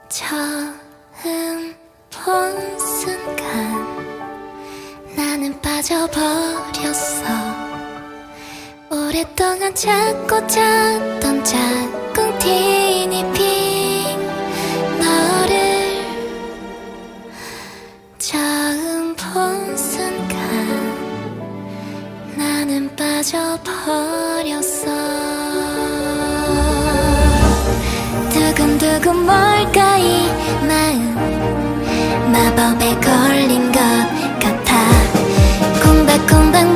처음 본 순간 나는 빠져버렸어. 오랫동안 찾고 찾던 짝꿍티니 핑 너를 처음 본 순간 나는 빠져버렸어. 두근두근 뭘까 이 마음 마법에 걸린 것 같아. 콩닥콩닥